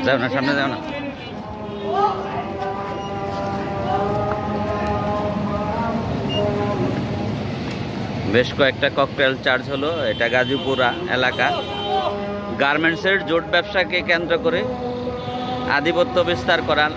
যাও না, সামনে যাও না। বেশ কয়েকটা ককটেল চার্জ হলো। এটা গাজীপুর এলাকা। গার্মেন্টসের জোট ব্যবসাকে কেন্দ্র করে আধিপত্য বিস্তার করার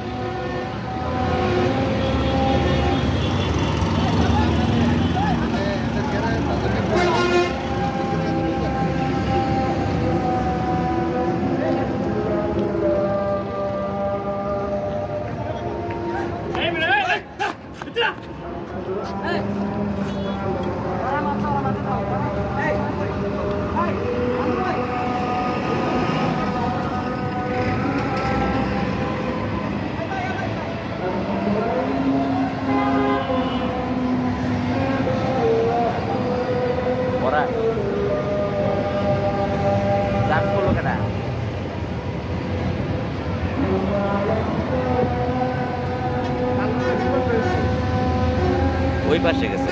ওই পাশে গেছে।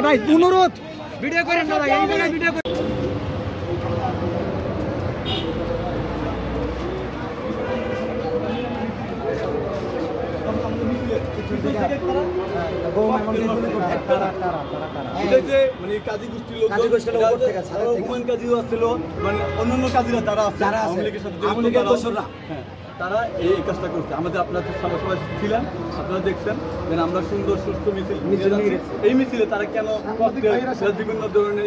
ভাই অনুরোধ ভিডিও করেন না ভাই, এই জায়গায় ভিডিও করেন। অন্যান্য কাজীরা তারা তারা এই কাজটা করছে। আমাদের আপনার সবাই ছিলেন, আপনারা দেখছেন যে আমরা সুন্দর সুস্থ মিছিল। এই মিছিলে তারা কেন বিভিন্ন ধরনের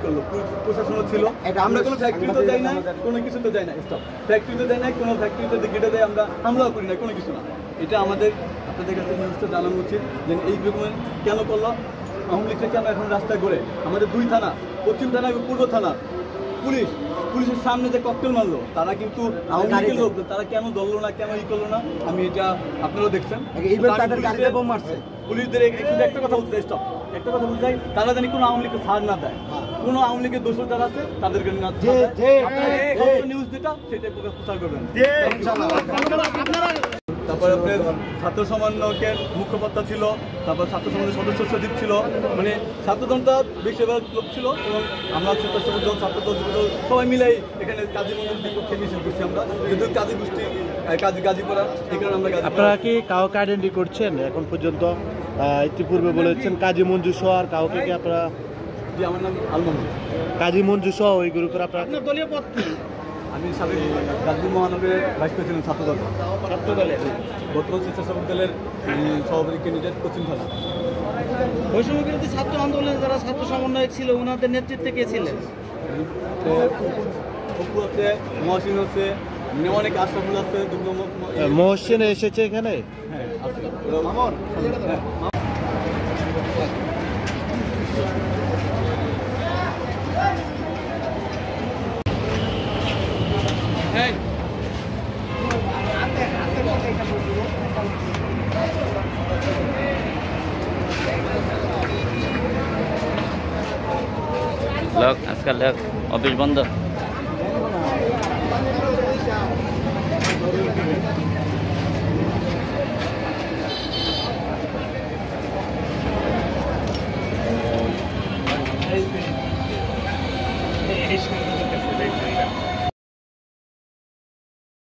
করলো, প্রশাসনও ছিল। আমরা কোনো ফ্যাক্টরিতে যাই না, কোনো কিছুতে যাই না, স্টপ ফ্যাক্টরিতে যাই না, কোনো ফ্যাক্টরিতে গেটে দেয় আমরা হামলাও করি না, কোনো কিছু না। এটা আমাদের আপনাদের কাছে নিউজটা জানানো উচিত যে এই রকমের কেন করলো, আওয়ামী লীগটা কেন এখন রাস্তায় ঘুরে। আমাদের দুই থানা, পশ্চিম থানা এবং পূর্ব থানা পুলিশের সামনে যে ককটেল মারলো, তারা কিন্তু আওয়ামী লীগের লোক, তারা কেন ধরলো না, কেন করলো না, আমি এটা আপনারাও দেখছেন। পুলিশদের একটা কথা বলতে স্টপ, একটা কথা বলতে চাই, তারা জানি কোনো আওয়ামী লীগকে ছাড় না দেয়, কোনো আওয়ামী লীগের দোষর যারা আছে তাদেরকে নিউজ যেটা সেটাই প্রচার করবেন। তারপরে আপনার ছাত্র সমন্বয়কের মুখপাত্র ছিল, তারপর ছাত্র সমাজের সদস্য সচিব ছিল, মানে ছাত্রদলটা বেশিরভাগ লোক ছিল এবং আমরা স্বেচ্ছাসেবক দল, ছাত্রদল, সবাই মিলাই এখানে কাজী মন্দির বিপক্ষে মিছিল করছি। আমরা যেহেতু কাজী গোষ্ঠী গাজীপুরা, এই কারণে আমরা আপনারা কি কাউকে আইডেন্টি করছেন এখন পর্যন্ত? ইতিপূর্বে বলেছেন কাজী মঞ্জু সহ আর কাউকে কি আপনারা? জি, আমার নাম আলম। কাজী মঞ্জু সহ ওই গ্রুপের আপনার দলীয় পদ কি? আমি সাবেক গাজীপুর মহানগরের ভাইস প্রেসিডেন্ট ছাত্রদল। বর্তমান স্বেচ্ছাসেবক দলের সভাপতি ক্যান্ডিডেট কোচিং থানা। বৈষম্য বিরোধী ছাত্র আন্দোলনে যারা ছাত্র সমন্বয়ক ছিল ওনাদের নেতৃত্বে কে ছিলেন? হচ্ছে মহসিন হচ্ছে, অনেক আশরাফুল আছে, মহসিন এসেছে এখানে। হ্যাঁ আছে। লোক আজকাল লোক অফিস বন্ধ। এই